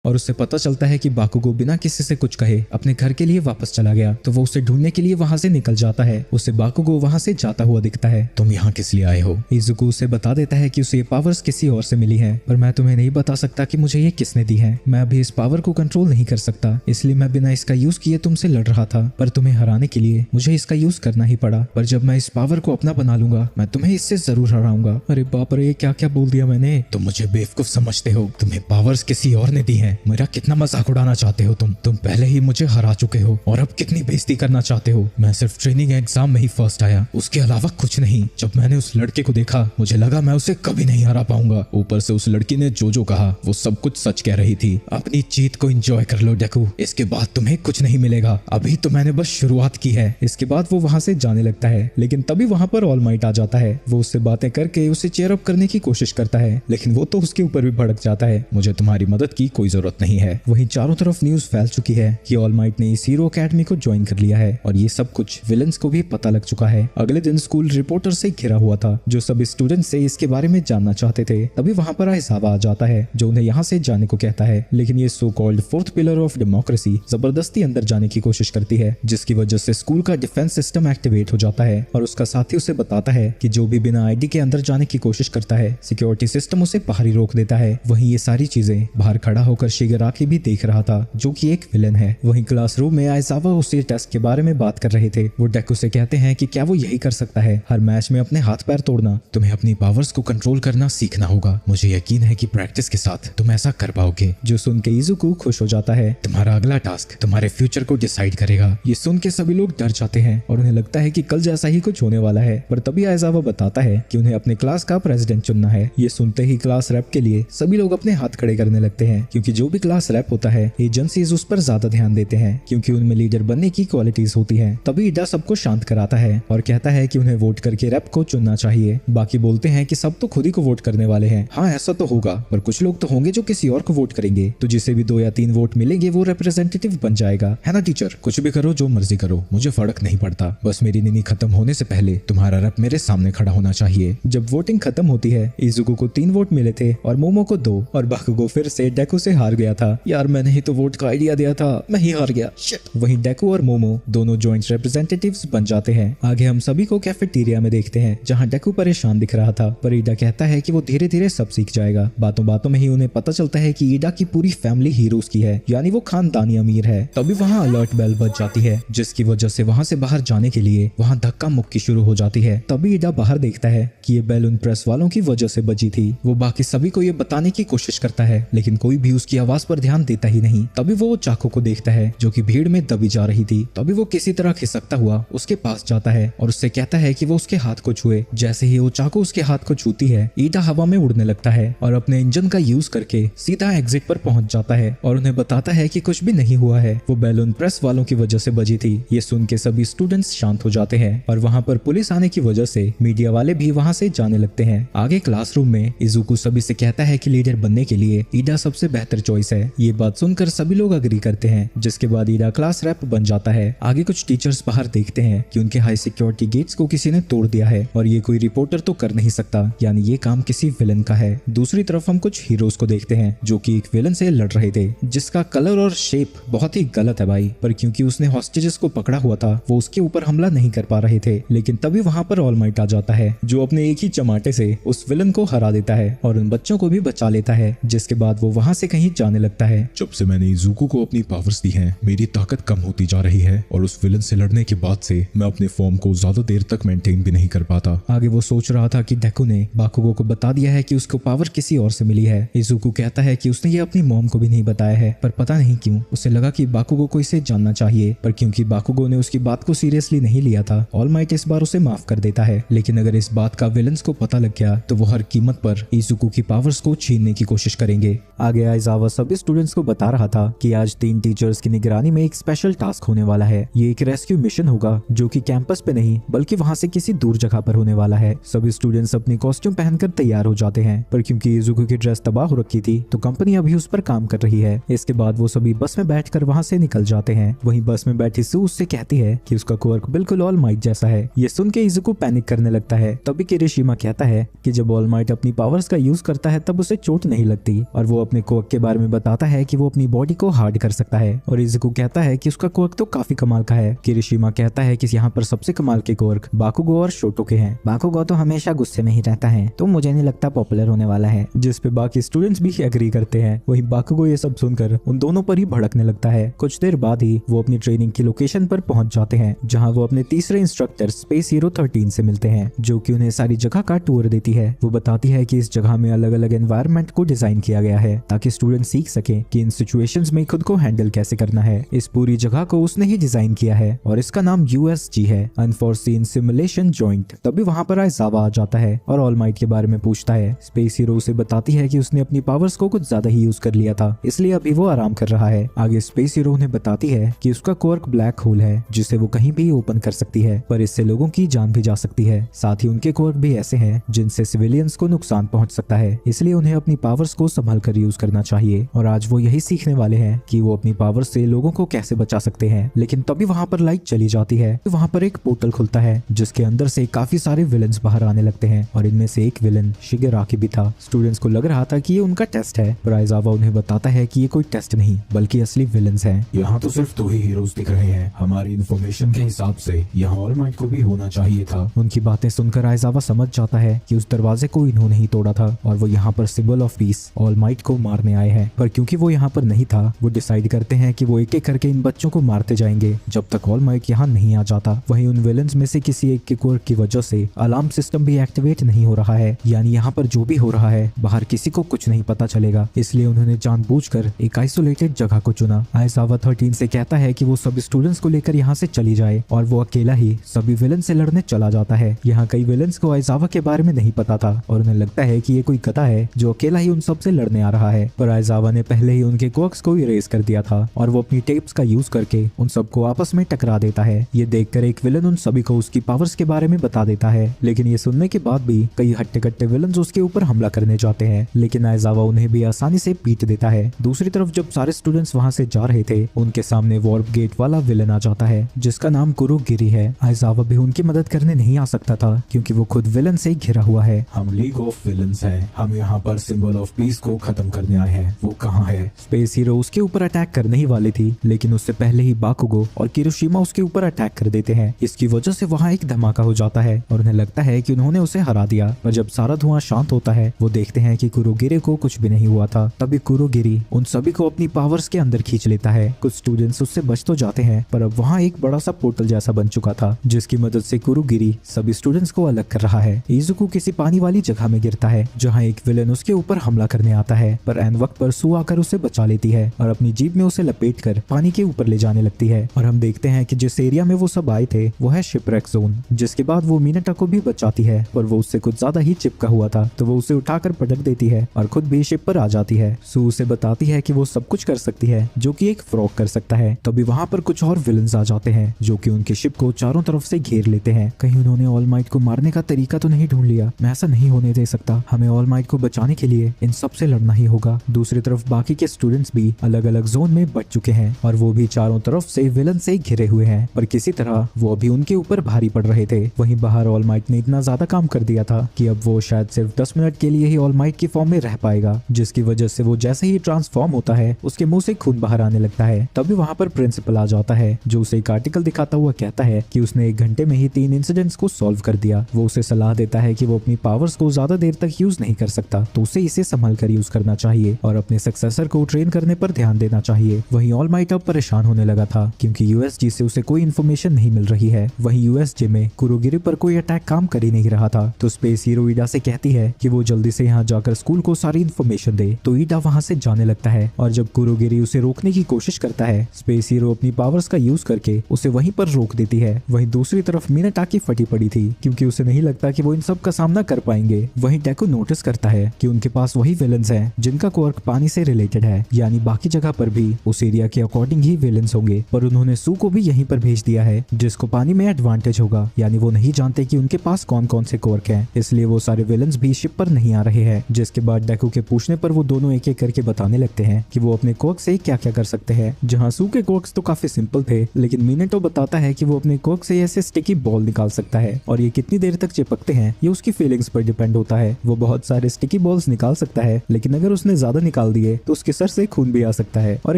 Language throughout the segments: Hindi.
और उससे पता चलता है कि बाकुगो बिना किसी से कुछ कहे अपने घर के लिए वापस चला गया। तो वो उसे ढूंढने के लिए वहां से निकल जाता है। उसे बाकुगो वहां से जाता हुआ दिखता है। तुम यहाँ किस लिए आए हो? इजुको उसे बता देता है कि उसे ये पावर्स किसी और से मिली है, पर मैं तुम्हें नहीं बता सकता कि मुझे ये किसने दी है। मैं अभी इस पावर को कंट्रोल नहीं कर सकता, इसलिए मैं बिना इसका यूज किए तुमसे लड़ रहा था, पर तुम्हें हराने के लिए मुझे इसका यूज करना ही पड़ा। पर जब मैं इस पावर को अपना बना लूंगा, मैं तुम्हें इससे जरूर हराऊंगा। अरे बाप रे, क्या क्या बोल दिया मैंने। तुम मुझे बेवकूफ समझते हो? तुम्हें पावर्स किसी और ने दी है। मेरा कितना मजाक उड़ाना चाहते हो तुम पहले ही मुझे हरा चुके हो और अब कितनी बेइज्जती करना चाहते हो। मैं सिर्फ ट्रेनिंग एग्जाम में ही फर्स्ट आया, उसके अलावा कुछ नहीं। जब मैंने उस लड़के को देखा मुझे लगा मैं उसे कभी नहीं हरा पाऊंगा। ऊपर से उस लड़की ने जो कहा वो सब कुछ सच कह रही थी। अपनी जीत को एंजॉय कर लो डेकू, इसके बाद तुम्हें कुछ नहीं मिलेगा। अभी तो मैंने बस शुरुआत की है। इसके बाद वो वहां से जाने लगता है, लेकिन तभी वहां पर ऑल माइट आ जाता है। वो उससे बातें करके उसे चेयर अप करने की कोशिश करता है, लेकिन वो तो उसके ऊपर भी भड़क जाता है। मुझे तुम्हारी मदद की कोई जरूरत नहीं है। वहीं चारों तरफ न्यूज फैल चुकी है कि ऑल माइट ने इस हीरो अकेडमी को ज्वाइन कर लिया है और ये सब कुछ विलन्स को भी पता लग चुका है। अगले दिन स्कूल रिपोर्टर से घिरा हुआ था, जो सब स्टूडेंट से इसके बारे में जानना चाहते थे। तभी वहां पर आइजावा आ जाता है, जो उन्हें यहाँ से जाने को कहता है, लेकिन ये so called fourth pillar of democracy जबरदस्ती अंदर जाने की कोशिश करती है, जिसकी वजह से स्कूल का डिफेंस सिस्टम एक्टिवेट हो जाता है। और उसका साथी उसे बताता है कि जो भी बिना आईडी के अंदर जाने की कोशिश करता है, सिक्योरिटी सिस्टम उसे बाहर ही रोक देता है। वहीं ये सारी चीजें बाहर खड़ा होकर शिगेराकी भी देख रहा था, जो कि एक विलन है। वहीं क्लासरूम में आइजावा उसे टेस्ट के बारे में बात कर रहे थे। वो डेकू से कहते हैं कि क्या वो यही कर सकता है, हर मैच में अपने हाथ पैर तोड़ना। तुम्हें अपनी पावर्स को कंट्रोल करना सीखना होगा। मुझे यकीन है कि प्रैक्टिस के साथ तुम ऐसा कर पाओगे। जो सुन के इजुको खुश हो जाता है। तुम्हारा अगला टास्क तुम्हारे फ्यूचर को डिसाइड करेगा। ये सुन के सभी लोग डर जाते हैं और उन्हें लगता है कि कल जैसा ही कुछ होने वाला है। पर तभी आइजावा बताता है कि उन्हें अपने क्लास का प्रेसिडेंट चुनना है। ये सुनते ही क्लास रैप के लिए सभी लोग अपने हाथ खड़े करने लगते हैं, क्योंकि जो भी क्लास रैप होता है एजेंसीज उस पर ज्यादा ध्यान देते हैं, क्योंकि उनमें लीडर बनने की क्वालिटीज होती है। तभी इडा सबको शांत कराता है और कहता है कि उन्हें वोट करके रैप को चुनना चाहिए। बाकी बोलते हैं कि सब तो खुद ही को वोट करने वाले हैं। हाँ ऐसा तो होगा, पर कुछ लोग तो होंगे जो किसी और को वोट करेंगे, तो जिसे भी 2 या 3 वोट मिलेंगे वो रिप्रेजेंटेटिव बन जाएगा, है ना टीचर? कुछ भी करो, जो मर्जी करो, मुझे फर्क नहीं पड़ता। बस मेरी नीनी खत्म होने से पहले तुम्हारा रैप मेरे सामने खड़ा होना चाहिए। जब वोटिंग खत्म होती है, इजुको को 3 वोट मिले थे और मोमो को 2, और बाकुगो फिर से डेकू से हार गया था। यार मैंने ही तो वोट का आइडिया दिया था, मैं ही हार गया। वहीं डेकू और मोमो दोनों जॉइंट रिप्रेजेंटेटिव्स बन जाते हैं। आगे हम सभी को कैफेटेरिया में देखते हैं, जहां डेकू परेशान दिख रहा था, पर ईडा कहता है कि वो धीरे धीरे सब सीख जाएगा। बातों बातों में ही उन्हें पता चलता है कि ईडा की पूरी फैमिली हीरोज की है, यानी वो खानदानी अमीर है। तभी वहाँ अलर्ट बेल बज जाती है, जिसकी वजह से वहाँ से बाहर जाने के लिए वहाँ धक्का मुक्की शुरू हो जाती है। तभी ईडा बाहर देखता है कि ये बेल उन प्रेस वालों की वजह से बजी थी। वो बाकी सभी को ये बताने की कोशिश करता है, लेकिन कोई भी उसकी आवाज पर ध्यान देता ही नहीं। तभी वो चाकू को देखता है, जो कि भीड़ में दबी जा रही थी। तभी वो किसी तरह खिसकता हुआ उसके पास जाता है और उससे कहता है कि वो उसके हाथ को छुए। जैसे ही वो चाकू उसके हाथ को छूती है, ईडा हवा में उड़ने लगता है और अपने इंजन का यूज करके सीधा एग्जिट पर पहुंच जाता है और उन्हें बताता है कि कुछ भी नहीं हुआ है, वो बैलून प्रेस वालों की वजह से बजी थी। ये सुन के सभी स्टूडेंट्स शांत हो जाते हैं और वहाँ पर पुलिस आने की वजह से मीडिया वाले भी वहाँ से जाने लगते हैं। आगे क्लासरूम में इजुको सभी से कहता है कि लीडर बनने के लिए ईडा सबसे बेहतर चॉइस है। ये बात सुनकर सभी लोग अग्री करते हैं, जिसके बाद ईडा क्लास रैप बन जाता है। आगे कुछ टीचर्स बाहर देखते हैं कि उनके हाई सिक्योरिटी गेट्स को किसी ने तोड़ दिया है और ये कोई रिपोर्टर तो कर नहीं सकता, यानी ये काम किसी विलन का है। दूसरी तरफ हम कुछ हीरोज को देखते हैं जो कि एक विलन से लड़ रहे थे, जिसका कलर और शेप बहुत ही गलत है भाई, पर क्योंकि उसने हॉस्टेजेस को पकड़ा हुआ था वो उसके ऊपर हमला नहीं कर पा रहे थे। लेकिन तभी वहाँ पर ऑल माइट आ जाता है, जो अपने एक ही चमाटे से उस विलन को हरा देता है और उन बच्चों को भी बचा लेता है, जिसके बाद वो वहाँ से कहीं जाने लगता है। जब से मैंने इजुको को अपनी पावर्स दी हैं, मेरी ताकत कम होती जा रही है और उस विलन से लड़ने के बाद से मैं अपने फॉर्म को ज्यादा देर तक मेंटेन भी नहीं कर पाता। आगे वो सोच रहा था कि डेकू ने बाकुगो को बता दिया है कि उसको पावर किसी और से मिली है। इजुको कहता है कि उसने ये अपनी मॉम को भी नहीं बताया है, पर पता नहीं क्यों उसे लगा कि बाकुगो को इसे जानना चाहिए, पर क्योंकि बाकुगो ने उसकी बात को सीरियसली नहीं लिया था, ऑल माइट इस बार उसे माफ कर देता है। लेकिन अगर इस बात का विलन्स को पता लग गया तो वो हर कीमत पर इजुको की पावर्स को छीनने की कोशिश करेंगे। आगे आइजावा सभी स्टूडेंट्स को बता रहा था कि आज 3 टीचर्स की निगरानी में एक स्पेशल टास्क होने वाला है। ये एक रेस्क्यू मिशन होगा, जो कि कैंपस पे नहीं बल्कि वहाँ से किसी दूर जगह पर होने वाला है। सभी स्टूडेंट्स अपनी कॉस्ट्यूम पहनकर तैयार हो जाते हैं, पर क्योंकि इजुको की ड्रेस तबाह हो रखी थी तो कंपनी अभी उस पर काम कर रही है। इसके बाद वो सभी बस में बैठकर वहाँ से निकल जाते हैं। वहीं बस में बैठी सू उससे कहती है कि उसका कोवर्क बिल्कुल ऑल माइट जैसा है। ये सुन के इजुको पैनिक करने लगता है। तभी किरिशिमा कहता है कि जब ऑल माइट अपनी पावर्स का यूज करता है तब उसे चोट नहीं लगती और वो अपने कोवर्क के बारे बारे में बताता है कि वो अपनी बॉडी को हार्ड कर सकता है और इज़ुको कहता है कि उसका क्वर्क तो काफी कमाल का है। किरिशिमा कहता है कि यहाँ पर सबसे कमाल के क्वर्क बाकुगो और शोटो के हैं। बाकुगो तो हमेशा गुस्से में ही रहता है तो मुझे नहीं लगता पॉपुलर होने वाला है, जिस पे बाकी स्टूडेंट्स भी एग्री करते हैं। वही बाकुगो ये सब सुनकर उन दोनों पर ही भड़कने लगता है। कुछ देर बाद ही वो अपनी ट्रेनिंग की लोकेशन पर पहुंच जाते हैं, जहां वो अपने तीसरे इंस्ट्रक्टर स्पेस हीरो 13 से मिलते हैं, जो कि उन्हें सारी जगह का टूर देती है। वो बताती है कि इस जगह में अलग अलग एनवायरनमेंट को डिजाइन किया गया है ताकि स्टूडेंट सीख सके कि इन सिचुएशंस में खुद को हैंडल कैसे करना है। इस पूरी जगह को उसने ही डिजाइन किया है और इसका नाम USG है, अनफोर्सीन सिमुलेशन जॉइंट। तभी वहां पर आइजावा आ जाता है और ऑल माइट के बारे में पूछता है। स्पेस हीरो उसे बताती है कि उसने अपनी पावर्स को कुछ ज्यादा ही यूज कर लिया था, इसलिए अभी वो आराम कर रहा है। आगे स्पेस हीरो उन्हें बताती है कि उसका क्वर्क ब्लैक होल है जिसे वो कहीं भी ओपन कर सकती है, पर इससे लोगों की जान भी जा सकती है। साथ ही उनके क्वर्क भी ऐसे हैं जिनसे सिविलियंस को नुकसान पहुंच सकता है, इसलिए उन्हें अपनी पावर्स को संभाल कर यूज करना चाहिए। और आज वो यही सीखने वाले हैं कि वो अपनी पावर्स से लोगों को कैसे बचा सकते हैं। लेकिन तभी वहां पर लाइट चली जाती है तो वहां पर एक पोर्टल खुलता है जिसके अंदर से काफी सारे विलन्स बाहर आने लगते हैं और इनमें से एक विलन शिगेराकी भी था। स्टूडेंट्स को लग रहा था कि ये उनका टेस्ट है, पर आइजावा उन्हें बताता है कि ये कोई टेस्ट नहीं बल्कि असली विलन्स हैं। यहाँ तो सिर्फ 2 ही हीरोज दिख रहे हैं। हमारी इन्फॉर्मेशन के हिसाब से यहाँ ऑल माइट को भी होना चाहिए था। उनकी बातें सुनकर आइजावा समझ जाता है कि उस दरवाजे को इन्होंने ही तोड़ा था और वो यहाँ पर symbol of peace all might को मारने आए हैं। पर क्योंकि वो यहाँ पर नहीं था, वो डिसाइड करते हैं कि वो एक एक करके इन बच्चों को मारते जाएंगे जब तक ऑल माइट यहाँ नहीं आ जाता। वहीं उन विलन्स में से किसी एक के क्वर्क की वजह से अलार्म सिस्टम भी एक्टिवेट नहीं हो रहा है, यानी यहाँ पर जो भी हो रहा है बाहर किसी को कुछ नहीं पता चलेगा। इसलिए उन्होंने जानबूझकर एक आइसोलेटेड जगह को चुना। आइजावा 13 से कहता है कि वो सभी स्टूडेंट्स को लेकर यहाँ से चली जाए और वो अकेला ही सभी विलन से लड़ने चला जाता है। यहाँ कई विलन्स को आइजावा के बारे में नहीं पता था और उन्हें लगता है कि ये कोई गधा है जो अकेला ही उन सब से लड़ने आ रहा है, पर आइजावा ने पहले ही उनके क्वर्क्स को इरेज कर दिया था और वो अपनी टेप्स का यूज करके उन सबको आपस में टकरा देता है। ये देखकर एक विलन उन सभी को उसकी पावर्स के बारे में बता देता है, लेकिन ये सुनने के बाद भी कई हट्टे कट्टे विलन्स उसके ऊपर हमला करने जाते हैं, लेकिन आइजावा उन्हें भी आसानी से पीट देता है। दूसरी तरफ जब सारे स्टूडेंट्स वहाँ से जा रहे थे, उनके सामने वार्प गेट वाला विलन आ जाता है जिसका नाम कुरोगिरी है। आइजावा भी उनकी मदद करने नहीं आ सकता था क्योंकि वो खुद विलन से घिरा हुआ है। हम लीग ऑफ विलन्स हैं। हम यहाँ पर सिंबल ऑफ पीस को खत्म करने आए हैं। वो कहाँ है? स्पेस हीरो उसके ऊपर अटैक करने ही वाली थी, लेकिन उससे पहले ही बाकुगो और किरोशिमा उसके ऊपर अटैक कर देते हैं। इसकी वजह से वहाँ एक धमाका हो जाता है और उन्हें लगता है कि उन्होंने उसे हरा दिया। पर जब सारा धुआं शांत होता है, वो देखते हैं कि कुरोगिरी को कुछ भी नहीं हुआ था। तभी कुरोगिरी उन सभी को अपनी पावर्स के अंदर खींच लेता है। कुछ स्टूडेंट्स उससे बच तो जाते हैं, पर अब वहाँ एक बड़ा सा पोर्टल जैसा बन चुका था जिसकी मदद से कुरोगिरी सभी स्टूडेंट्स को अलग कर रहा है। इजुको किसी पानी वाली जगह में गिरता है जहाँ एक विलन उसके ऊपर हमला करने आता है, पर एन वक्त पर सू आकर उसे बचा लेती है और अपनी जीप में उसे लपेटकर पानी के ऊपर ले जाने लगती है। और हम देखते हैं कि जिस एरिया में वो सब आए थे वो है शिपरेक जोन। जिसके बाद वो मिनाटा को भी बचाती है, पर वो उससे कुछ ज्यादा ही चिपका हुआ था तो वो उसे उठाकर पटक देती है और खुद भी शिप पर आ जाती है। सू उसे बताती है कि वो सब कुछ कर सकती है जो कि एक फ्रॉग कर सकता है। तभी वहाँ पर कुछ और विलन्स आ जाते हैं जो कि उनके शिप को चारों तरफ से घेर लेते हैं। कहीं उन्होंने ऑल माइट को मारने का तरीका तो नहीं ढूंढ लिया? मैं ऐसा नहीं होने दे सकता। हमें ऑल माइट को बचाने के लिए इन सब से लड़ना ही होगा। दूसरी तरफ बाकी के स्टूडेंट्स भी अलग अलग जोन में बच चुके हैं और वो भी चारों तरफ से विलन से घिरे हुए हैं, पर किसी तरह वो अभी उनके ऊपर भारी पड़ रहे थे। वहीं बाहर ऑल माइट ने इतना ज्यादा काम कर दिया था कि अब वो शायद सिर्फ 10 मिनट के लिए ही ऑल माइट की फॉर्म में रह पाएगा, जिसकी वजह से वो जैसे ही ट्रांसफॉर्म होता है उसके मुंह से खून बाहर आने लगता है। तभी वहाँ पर प्रिंसिपल आ जाता है जो उसे एक आर्टिकल दिखाता हुआ कहता है कि उसने 1 घंटे में ही 3 इंसिडेंट्स को सॉल्व कर दिया। वो उसे सलाह देता है कि वो अपनी पावर्स को ज्यादा देर तक यूज नहीं कर सकता, तो उसे इसे संभाल कर यूज करना चाहिए और अपने सक्सेसर को ट्रेन करने पर ध्यान देना चाहिए। वहीं ऑल माइट अब परेशान होने लगा था क्योंकि यूएसजी से उसे कोई इन्फॉर्मेशन नहीं मिल रही है। वहीं यूएसजी में कुरोगिरी पर कोई अटैक काम कर ही नहीं रहा था, तो स्पेस हीरो ईडा से कहती है कि वो जल्दी से यहाँ जाकर स्कूल को सारी इन्फॉर्मेशन दे। तो ईडा वहाँ से जाने लगता है और जब कुरोगिरी उसे रोकने की कोशिश करता है, स्पेस हीरो अपनी पावर्स का यूज करके उसे वहीं पर रोक देती है। वहीं दूसरी तरफ मिनाटाकी फटी पड़ी थी क्योंकि उसे नहीं लगता कि वो इन सब का सामना कर पाएंगे। वहीं डेको नोटिस करता है कि उनके पास वही विलन्स हैं जिनका क्वर्क पानी से रिलेटेड है, यानी बाकी जगह पर भी उस एरिया के अकॉर्डिंग ही विलन्स होंगे, पर उन्होंने सू को भी यहीं पर भेज दिया है जिसको पानी में एडवांटेज होगा, यानी वो नहीं जानते कि उनके पास कौन कौन से क्वर्क हैं, इसलिए वो सारे विलन्स भी शिप पर नहीं आ रहे हैं। जिसके बाद डेको के पूछने पर वो दोनों एक एक करके बताने लगते हैं कि वो अपने क्वर्क से क्या क्या कर सकते हैं। जहाँ सू के क्वर्क्स तो काफी सिंपल थे, लेकिन मिनेटो बताता है कि वो अपने क्वर्क से ऐसे स्टिकी बॉल निकाल सकता है और ये कितनी देर तक चिपकते हैं ये उसकी फीलिंग्स पर डिपेंड होता है। वो बहुत सारे स्टिकी बॉल्स निकाल सकता है, लेकिन अगर उसने ज्यादा निकाल निकाल दिए तो उसके सर से खून भी आ सकता है। और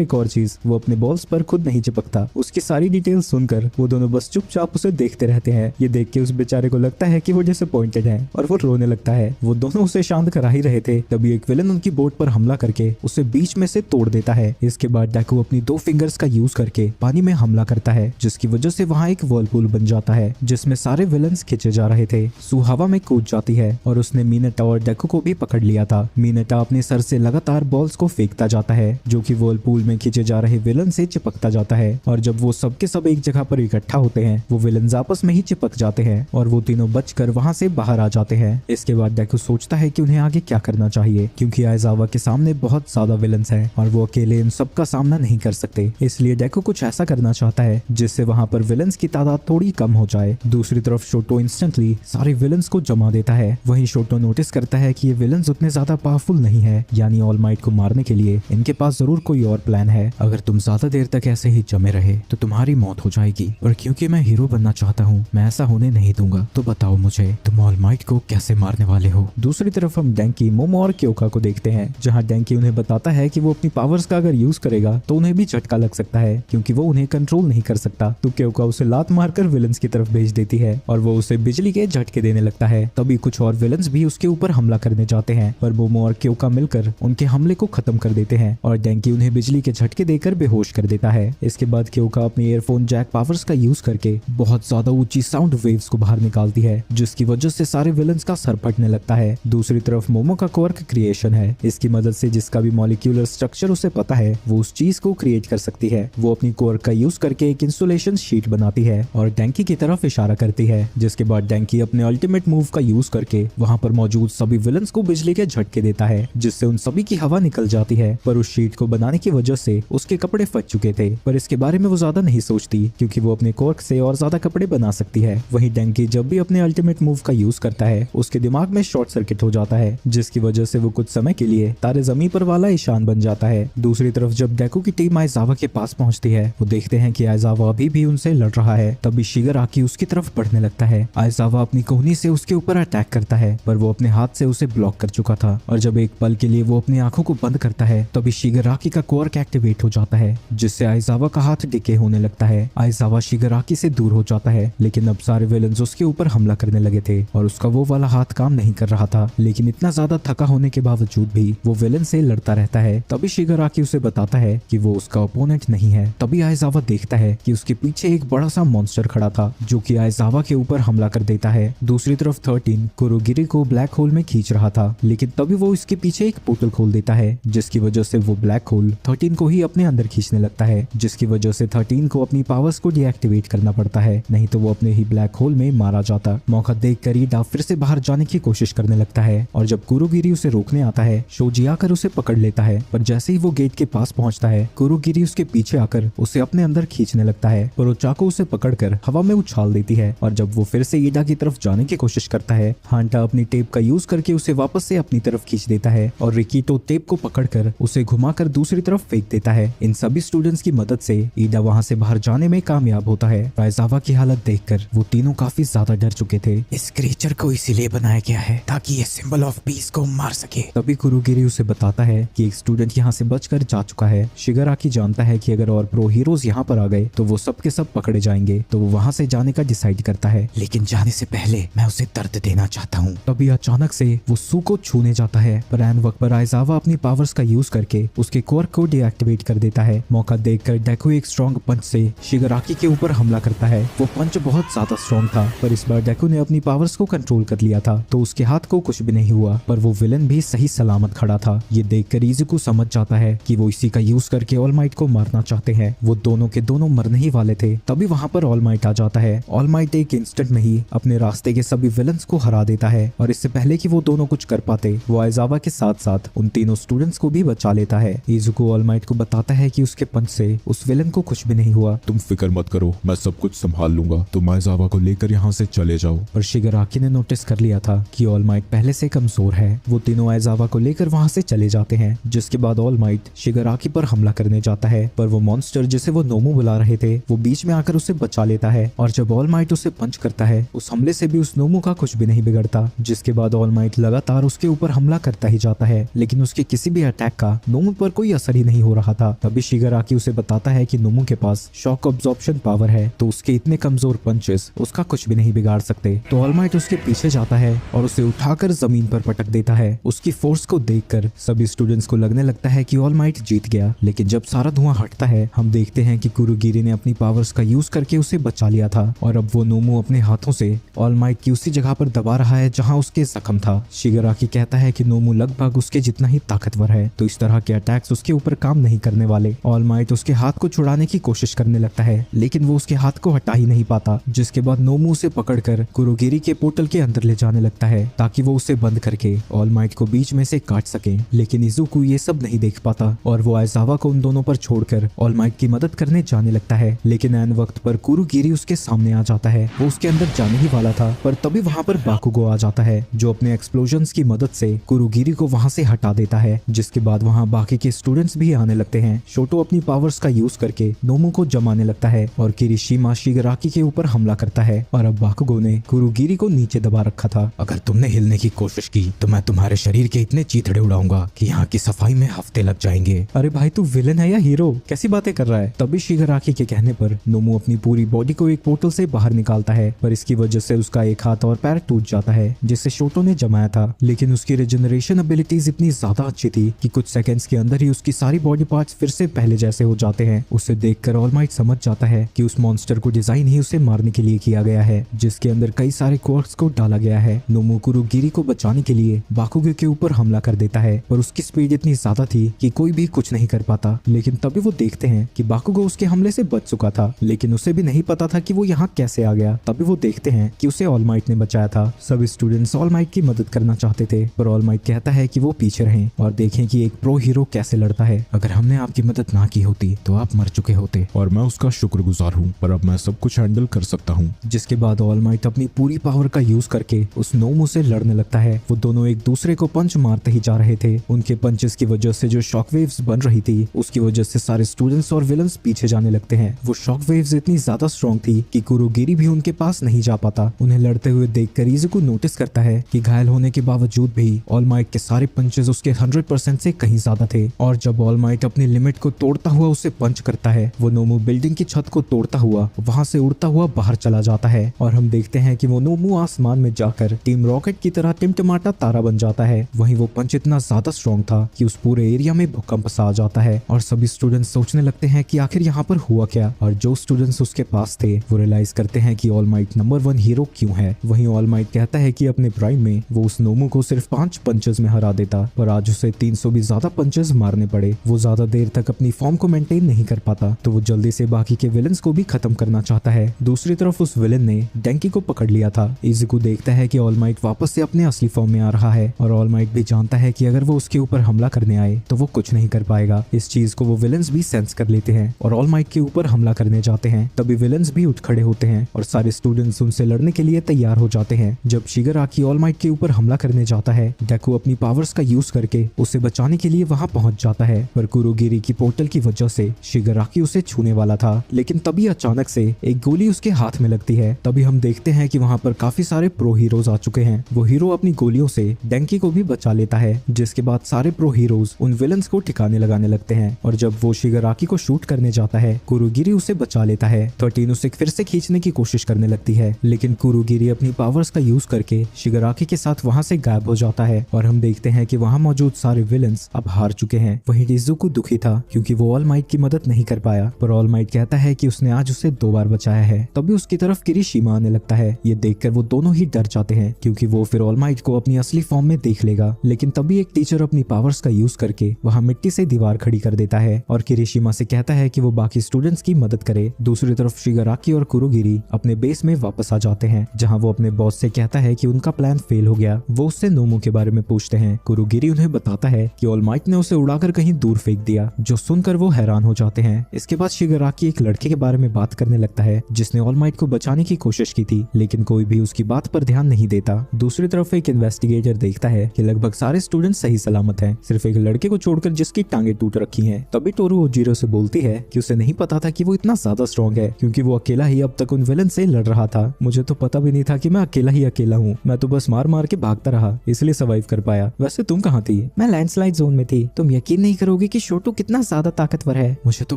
एक और चीज, वो अपने बॉल्स पर खुद नहीं चिपकता। उसकी सारी डिटेल्स सुनकर वो दोनों बस चुपचाप उसे देखते रहते हैं। ये देख के उस बेचारे को लगता है कि वो डिसअपॉइंटेड है और वो रोने लगता है। वो दोनों उसे शांत करा ही रहे थे, तभी एक विलन उनकी बोट पर हमला करके उसे बीच में से तोड़ देता है। इसके बाद डेकू अपनी 2 फिंगर्स का यूज करके पानी में हमला करता है, जिसकी वजह से वहाँ एक व्हर्लपूल बन जाता है जिसमें सारे विलन्स खींचे जा रहे थे। सू हवा में कूद जाती है और उसने मीनाटा और डेकू को भी पकड़ लिया था। मीनाटा अपने सर से लगातार बॉल्स को फेंकता जाता है जो कि व्हर्लपूल में खींचे जा रहे विलन से चिपकता जाता है। और जब वो सबके सब एक जगह पर इकट्ठा होते हैं, वो विलन्स आपस में ही चिपक जाते हैं और वो तीनों बचकर वहाँ से बाहर आ जाते हैं। इसके बाद डेकू सोचता है कि उन्हें आगे क्या करना चाहिए, क्योंकि आइजावा के सामने बहुत ज्यादा विलन्स हैं और वो अकेले इन सब का सामना नहीं कर सकते। इसलिए डेकू कुछ ऐसा करना चाहता है जिससे वहाँ पर विलन्स की तादाद थोड़ी कम हो जाए। दूसरी तरफ शोटो इंस्टेंटली सारे विलन्स को जमा देता है। वहीं शोटो नोटिस करता है कि ये विलन्स उतने ज्यादा पावरफुल नहीं है, यानी ऑल माइट को मारने के लिए इनके पास जरूर कोई और प्लान है। अगर तुम ज्यादा देर तक ऐसे ही जमे रहे तो तुम्हारी मौत हो जाएगी, और क्योंकि मैं हीरो बनना चाहता हूँ मैं ऐसा होने नहीं दूंगा। तो बताओ मुझे, तुम ऑल माइट को कैसे मारने वाले हो? दूसरी तरफ हम डेंकी, मोमो और क्योका को देखते हैं, जहाँ डेंकी उन्हें बताता है कि वो अपनी पावर्स का अगर यूज करेगा तो उन्हें भी झटका लग सकता है, क्योंकि वो उन्हें कंट्रोल नहीं कर सकता। तो क्योका उसे लात मारकर विलन्स की तरफ भेज देती है और वो उसे बिजली के झटके देने लगता है। तभी कुछ और विलन्स भी उसके ऊपर हमला करने जाते हैं, पर मोमो और क्योका मिलकर उनके हमले को खत्म कर देते हैं और डेंकी उन्हें बिजली के झटके देकर बेहोश कर देता है। इसके बाद क्योका अपने ईयरफोन जैक पावर्स का यूज करके बहुत ज्यादा ऊंची साउंड वेव्स को बाहर निकालती है, जिसकी वजह से सारे विलन्स का सर फटने लगता है। दूसरी तरफ मोमो का क्वर्क क्रिएशन है। इसकी मदद से जिसका भी मॉलिक्यूलर स्ट्रक्चर उसे पता है वो उस चीज को क्रिएट कर सकती है। वो अपनी क्वर्क का यूज करके एक इंसुलेशन शीट बनाती है और डेंकी की तरफ इशारा करती है, जिसके बाद डेंकी अपने अल्टीमेट मूव का यूज करके वहाँ पर मौजूद सभी विलन्स को बिजली के झटके देता है, जिससे उन सभी की हवा निकल जाती है। पर उस शीट को बनाने की वजह से उसके कपड़े फट चुके थे, पर इसके बारे में वो ज्यादा नहीं सोचती क्योंकि वो अपने क्वर्क से और ज्यादा कपड़े बना सकती है। वहीं डेंकी जब भी अपने अल्टीमेट मूव का यूज करता है उसके दिमाग में शॉर्ट सर्किट हो जाता है, जिसकी वजह से वो कुछ समय के लिए तारे जमीन पर वाला ईशान बन जाता है। दूसरी तरफ जब डेकू की टीम आइजावा के पास पहुंचती है, वो देखते हैं कि आइजावा अभी भी उनसे लड़ रहा है। तभी शिगराकी उसकी तरफ बढ़ने लगता है। आइजावा अपनी कोहनी से उसके ऊपर अटैक करता है, पर वो अपने हाथ से उसे ब्लॉक कर चुका था और जब एक पल के लिए वो अपनी आंखों को बंद करता है तभी शिगराकी का क्वर्क एक्टिवेट हो जाता है, जिससे आइजावा का हाथ डिके होने लगता है। आइजावा शिगराकी से दूर हो जाता है, लेकिन अब सारे विलन्स उसके ऊपर हमला करने लगे थे और उसका वो वाला हाथ काम नहीं कर रहा था। लेकिन इतना ज्यादा थका होने के बावजूद भी वो विलन से लड़ता रहता है। तभी शिगराकी उसे बताता है कि वो उसका ओपोनेंट नहीं है। तभी आइजावा देखता है कि उसके पीछे एक बड़ा सा मॉन्स्टर खड़ा था जो कि आइजावा के ऊपर हमला कर देता है। दूसरी तरफ 13 कुरुगिरी को ब्लैक होल में खींच रहा था, लेकिन तभी वो इसके पीछे एक पोर्टल खोल देता है, जिसकी वजह से वो ब्लैक होल 13 को ही अपने अंदर खींचने लगता है, जिसकी वजह से 13 को अपनी पावर्स को डीएक्टिवेट करना पड़ता है, नहीं तो वो अपने ही ब्लैक होल में मारा जाता। मौका देखकर ईडा फिर से बाहर जाने की कोशिश करने लगता है और जब कुरुगिरी उसे रोकने आता है, शोजी आकर उसे पकड़ लेता है, पर जैसे ही वो गेट के पास पहुंचता है कुरुगिरी उसके पीछे आकर उसे अपने अंदर खींचने लगता है, पर वो चाकू उसे पकड़कर हवा में उछाल देती है। और जब वो फिर से ईडा की तरफ जाने की कोशिश करता है, हांटा अपनी टेप का यूज करके उसे वापस से अपनी तरफ खींच देता है और रिकीटो टेप को पकड़कर उसे घुमाकर दूसरी तरफ फेंक देता है। इन सभी स्टूडेंट्स की मदद से ईडा वहाँ से बाहर जाने में कामयाब होता है। आइजावा की हालत देखकर वो तीनों काफी ज्यादा डर चुके थे। इस क्रीचर को इसीलिए बनाया गया है ताकि ये सिंबल ऑफ पीस को मार सके। तभी कुरुगिरी उसे बताता है कि एक स्टूडेंट यहाँ से बचकर जा चुका है। शिगराकी जानता है कि अगर और प्रो हीरोज यहाँ पर आ गए तो वो सब के सब पकड़े जाएंगे, तो वो वहाँ से जाने का डिसाइड करता है। लेकिन जाने से पहले मैं उसे दर्द देना चाहता हूँ। तभी अचानक से वो सू को छूने जाता है, पर ऐन वक्त पर आइजावा अपनी पावर्स का यूज करके उसके क्वर्क को डीएक्टिवेट कर देता है। मौका देखकर डेकू एक स्ट्रॉन्ग पंच से शिगराकी के ऊपर हमला करता है। वो पंच बहुत ज्यादा स्ट्रॉन्ग था, पर इस बार डेकू ने अपनी पावर्स को कंट्रोल कर लिया था, तो उसके हाथ को कुछ भी नहीं हुआ, पर वो विलन भी सही सलामत खड़ा था। ये देखकर इज़ुको समझ जाता है कि वो इसी का यूज करके ऑल माइट को मारना चाहते हैं। वो दोनों के दोनों मरने ही वाले थे। तभी वहाँ पर ऑल माइट आ जाता है। ऑल माइट एक इंस्टेंट में ही अपने रास्ते के सभी विलन्स को हरा देता है और इससे पहले कि वो दोनों कुछ कर पाते, वो आइजावा के साथ साथ उन तीनों स्टूडेंट्स को भी बचा लेता है। इज़ुको ऑल माइट को बताता है कि उसके पंच से उस विलन को कुछ भी नहीं हुआ। तुम फिक्र मत करो, मैं सब कुछ संभाल लूंगा, तुम आइजावा को लेकर यहाँ से चले जाओ। पर शिगराकी ने नोटिस कर लिया था कि ऑल माइट पहले से कमजोर है। वो तीनों आइजावा को लेकर वहाँ से चले जाते हैं, जिसके बाद ऑल माइट शिगराकी पर हमला करने जाता है, पर वो मॉन्स्टर जिसे वो नोमो बुला रहे थे वो बीच में आकर उसे बचा लेता है। और जब ऑल माइट उसे पंच करता है, उस हमले से भी उस नोमो का कुछ भी नहीं बिगड़ता, जिसके बाद ऑल माइट लगातार उसके ऊपर हमला करता ही जाता है, लेकिन उसके किसी भी अटैक का नोमू पर कोई असर ही नहीं हो रहा था। तभी शिगाराकी उसे बताता है कि नोमू के पास शॉक अब्जॉर्प्शन पावर है, तो उसके इतने कमजोर पंचेस उसका कुछ भी नहीं बिगाड़ सकते। तो ऑल माइट उसके पीछे जाता है और उसे उठाकर जमीन पर पटक देता है। उसकी फोर्स को देखकर सभी स्टूडेंट्स को लगने लगता है कि ऑल माइट जीत गया। लेकिन जब सारा धुआं हटता है, हम देखते हैं कि कुरुगिरी ने अपनी पावर्स का यूज करके उसे बचा लिया था और अब वो नोमू अपने हाथों से ऑल माइट की उसी जगह पर दबा रहा है जहां उसके जख्म था। शिगाराकी कहता है कि नोमू लगभग उसके जितना ही ताकतवर है, तो इस तरह के अटैक्स उसके ऊपर काम नहीं करने वाले। ऑल माइट उसके हाथ को छुड़ाने की कोशिश करने लगता है, लेकिन वो उसके हाथ को हटा ही नहीं पाता। जिसके बाद नोमू उसे पकड़कर कुरुगिरी के पोर्टल के अंदर ले जाने लगता है ताकि वो उसे बंद करके ऑल माइट को बीच में से काट सके। लेकिन इजुकु ये सब नहीं देख पाता और वो आइजावा को उन दोनों पर छोड़कर ऑल माइट की मदद करने जाने लगता है। लेकिन ऐन वक्त पर कुरुगिरी उसके सामने आ जाता है। वो उसके अंदर जाने ही वाला था, पर तभी वहां पर बाकुगो आ जाता है जो अपने एक्सप्लोजन्स की मदद से कुरुगिरी को वहां से हटा देता है। जिसके बाद वहां बाकी के स्टूडेंट्स भी आने लगते हैं। शोटो अपनी पावर्स का यूज करके नोमू को जमाने लगता है और किरिशिमा शिगाराकी के ऊपर हमला करता है। और अब बाकुगो ने कुरुगिरी को नीचे दबा रखा था। अगर तुमने हिलने की कोशिश की तो मैं तुम्हारे शरीर के इतने चीथड़े उड़ाऊंगा कि यहाँ की सफाई में हफ्ते लग जाएंगे। अरे भाई, तू विलन है या हीरो? कैसी बातें कर रहा है? तभी शिगाराकी के कहने पर नोमू अपनी पूरी बॉडी को एक पोर्टल से बाहर निकालता है, पर इसकी वजह से उसका एक हाथ और पैर टूट जाता है जिसे शोटो ने जमाया था। लेकिन उसकी रिजनरेशन एबिलिटीज इतनी ज्यादा अच्छी थी कि कुछ सेकंड्स के अंदर ही उसकी सारी बॉडी पार्ट्स फिर से पहले जैसे हो जाते हैं। उसे देखकर ऑल माइट समझ जाता है कि उस मॉन्स्टर को डिजाइन ही उसे मारने के लिए किया गया है, जिसके अंदर कई सारे क्वर्क्स को डाला गया है। नोमू कुरुगिरी को बचाने के लिए बाकुगो के ऊपर हमला कर देता है, पर उसकी स्पीड इतनी ज्यादा थी कि कोई भी कुछ नहीं कर पाता। लेकिन तभी वो देखते हैं कि बाकुगो उसके हमले से बच चुका था, लेकिन उसे भी नहीं पता था कि वो यहाँ कैसे आ गया। तभी वो देखते हैं कि उसे ऑल माइट ने बचाया था। सभी स्टूडेंट्स ऑल माइट की मदद करना चाहते थे, पर ऑल माइट कहता है कि वो पीछे रहें और देखें कि एक प्रो हीरो कैसे लड़ता है। अगर हमने आपकी मदद ना की होती तो आप मर चुके होते। और मैं उसका शुक्रगुजार हूँ, पर अब मैं सब कुछ हैंडल कर सकता हूँ। जिसके बाद ऑल माइट अपनी पूरी पावर का यूज करके उस नोमू से लड़ने लगता है। वो दोनों एक दूसरे को पंच मारते ही जा रहे थे। उनके पंचेस की वजह से जो शॉक वेव्स बन रही थी, उसकी वजह से सारे स्टूडेंट्स और विलन्स पीछे जाने लगते हैं। वो शॉक वेव्स इतनी ज्यादा स्ट्रॉन्ग थी कि कुरुगिरी भी उनके पास नहीं जा पाता। उन्हें लड़ते हुए देखकर इजुको नोटिस करता है कि घायल होने के बावजूद भी ऑल माइट के सारे पंचेस उसके 100% से कहीं ज्यादा थे। और जब ऑल माइट अपनी लिमिट को तोड़ता हुआ उसे पंच करता है, वो नोमू बिल्डिंग की छत को तोड़ता हुआ वहां से उड़ता हुआ बाहर चला जाता है। और हम देखते हैं कि वो नोमू आसमान में जाकर टीम रॉकेट की तरह टिमटिमाता तारा बन जाता है। वहीं वो पंच इतना ज्यादा स्ट्रॉन्ग था कि उस पूरे एरिया में भूकंप सा आ जाता है और सभी स्टूडेंट्स सोचने लगते हैं कि आखिर यहाँ पर हुआ क्या। और जो स्टूडेंट्स उसके पास थे वो रियलाइज करते हैं कि ऑल माइट नंबर 1 हीरो क्यों है। वहीं ऑल माइट कहता है कि अपने प्राइम में वो उस नोमू को सिर्फ 5 पंचेस में हरा देता, पर आज उसे 300 भी ज्यादा पंचेस मारने पड़े। वो ज्यादा देर तक अपनी फॉर्म को मेंटेन नहीं कर पाता, तो वो जल्दी से बाकी के विलन्स को भी खत्म करना चाहता है। दूसरी तरफ उस विलन ने डेंकी को पकड़ लिया था। इजुको देखता है कि ऑल माइट वापस से अपने असली फॉर्म में आ रहा है और ऑल माइट भी जानता है कि अगर वो उसके ऊपर हमला करने आए तो वो कुछ नहीं कर पाएगा। इस चीज को वो विलन्स भी सेंस कर लेते हैं और ऑल माइट के ऊपर हमला करने जाते हैं। तभी विलन्स भी उठ खड़े होते हैं और सारे स्टूडेंट्स उनसे लड़ने के लिए तैयार हो जाते हैं। जब शिगाराकी ऑल माइट के ऊपर हमला करने जाता है, डेकू अपनी पावर्स का यूज करके उसे बचाने के लिए वहां पहुंच जाता है, पर कुरुगिरी की पोर्टल की वजह से शिगाराकी उसे छूने वाला था। लेकिन तभी अचानक से एक गोली उसके हाथ में लगती है। तभी हम देखते हैं कि वहां पर काफी सारे प्रो हीरोज आ चुके हैं। वो हीरो अपनी गोलियों से डेंकी को भी बचा लेता है, जिसके बाद सारे प्रो हीरोज उन विलन्स को ठिकाने लगाने लगते हैं। और जब वो शिगाराकी को शूट करने जाता है, कुरुगिरी उसे बचा लेता है। 13 उसे फिर से खींचने की कोशिश करने लगती है, लेकिन कुरुगिरी अपनी पावर्स का यूज करके शिगाराकी के साथ वहां से गायब हो जाता है। और हम देखते हैं कि वहां मौजूद सारे विलन्स अब हार चुके हैं। वहीं इजुको दुखी था क्योंकि वो ऑल माइट की मदद नहीं कर पाया, पर ऑल माइट कहता है कि उसने आज उसे 2 बार बचाया है। तभी उसकी तरफ किरिशिमा आने लगता है। ये देखकर वो दोनों ही डर जाते हैं क्योंकि वो फिर ऑल माइट को अपनी असली फॉर्म में देख लेगा। लेकिन तभी एक टीचर अपनी पावर्स का यूज करके वहां मिट्टी से दीवार खड़ी कर देता है और किरिशिमा से कहता है कि वो बाकी स्टूडेंट्स की मदद करे। दूसरी तरफ शिगाराकी और कुरुगिरी अपने बेस में वापस आ जाते हैं, जहां वो अपने बॉस से कहता है कि उनका प्लान फेल हो गया। वो उससे नोमू के बारे में पूछते हैं। कुरुगिरी उन्हें बताता है कि ऑल माइट ने उसे उड़ाकर कहीं दूर फेंक दिया, जो सुनकर वो हैरान हो जाते हैं। इसके बाद शिगाराकी एक लड़के के बारे में बात करने लगता है जिसने ऑल माइट को बचाने की कोशिश की थी, लेकिन कोई भी उसकी बात पर ध्यान नहीं देता। दूसरी तरफ एक इन्वेस्टिगेटर देखता है कि लगभग सारे स्टूडेंट सही सलामत हैं, सिर्फ एक लड़के को छोड़कर जिसकी टांगे टूट रखी हैं। तभी टोरू ओजीरो से बोलती है कि उसे नहीं पता था कि वो इतना ज्यादा स्ट्रॉन्ग है, क्योंकि वो अकेला ही अब तक उन विलन से लड़ रहा था। मुझे तो पता भी नहीं था कि मैं अकेला ही अकेला हूँ, मैं तो बस मार मार के भागता रहा, इसलिए सर्वाइव कर पाया। वैसे तुम कहाँ थी? मैं लैंडस्लाइड जोन में थी। तुम यकीन नहीं करोगे कि शोटू कितना ज्यादा ताकतवर है। मुझे तो